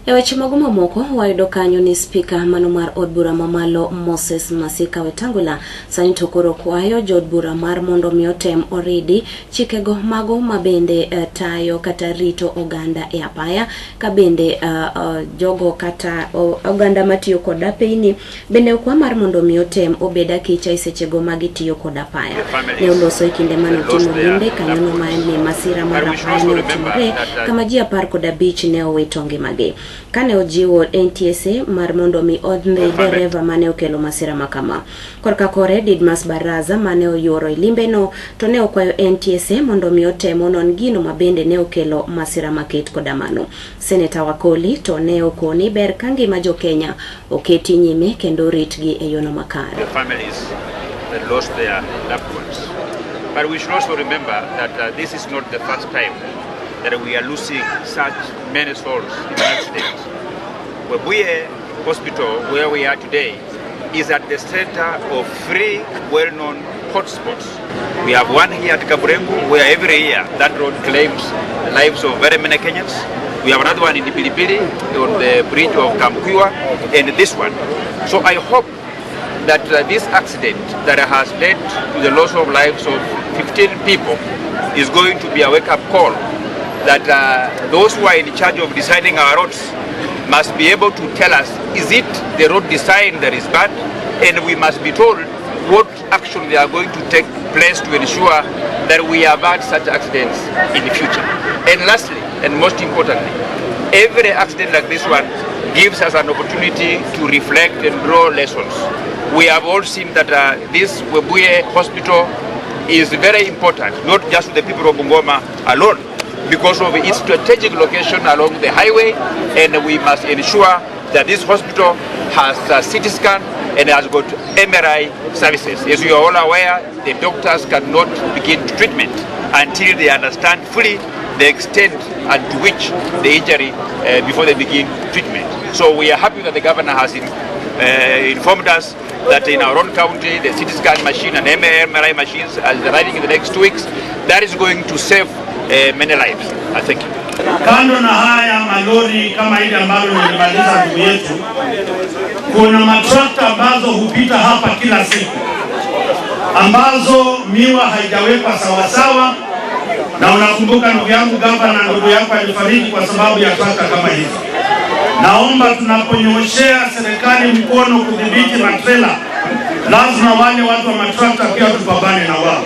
Eweche magumo moko wayudo kanyo ni spika mano mar od bura mamalo Moses Masika Wetangula sani to koro kwayo jod bura mar mondo mi otem oridi chikego mago mabende tayo kata rito oganda e apaya ka bende jogo kata oganda matiyo kod Apeyni bende okwa mar mondo mi otem obeda kicha isechego magitiyo kod apaya ne oloso ikinde mano timo bende kanyono ma ni masira mar apaya ne otimore kama ji 15 ne owito ngimagi kane ojiwo NTSA mar mondo mi odne dereva mane okelo masira makama. Korka kore Didmas Baraza mane oyoro ilimbeno to ne okwayo NTSA mondo mi otemo non gino mabende ne okelo masira maket kodamano. Senator Wakoli to ne okoni ber kangi majo Kenya oketi nyime kendo ritgi e yono makare. The families that lost their loved ones. But we should also remember that this is not the first time that we are losing such many souls in an accident. Webuye Hospital, where we are today, is at the center of 3 well-known hotspots. We have one here at Kaburengu, where every year that road claims the lives of very many Kenyans. We have another one in Pilipili on the bridge of Kamkuwa, and this one. So I hope that this accident that has led to the loss of lives of 15 people is going to be a wake-up call that those who are in charge of designing our roads must be able to tell us, is it the road design that is bad? And we must be told what action they are going to take place to ensure that we avoid such accidents in the future. And lastly, and most importantly, every accident like this one gives us an opportunity to reflect and draw lessons. We have all seen that this Webuye Hospital is very important, not just to the people of Bungoma alone, because of its strategic location along the highway, and we must ensure that this hospital has a CT scan and has got MRI services. As you are all aware, the doctors cannot begin treatment until they understand fully the extent and to which the injury before they begin treatment. So we are happy that the governor has informed us that in our own county, the CT scan machine and MRI machines are arriving in the next 2 weeks. That is going to save many lives. I think. Kando na haya malori kama ile ambalo nilimaliza ndugu yetu, kuna matrakta ambazo hupita hapa kila siku, ambazo miwa haijawekwa sawasawa, na unakumbuka ndugu yangu gavana, ndugu yako alifariki kwa sababu ya trakta kama hizi. Naomba tunaponyoshea serikali mkono kudhibiti matrela, lazima wale watu wa matrakta pia tupambane na wao.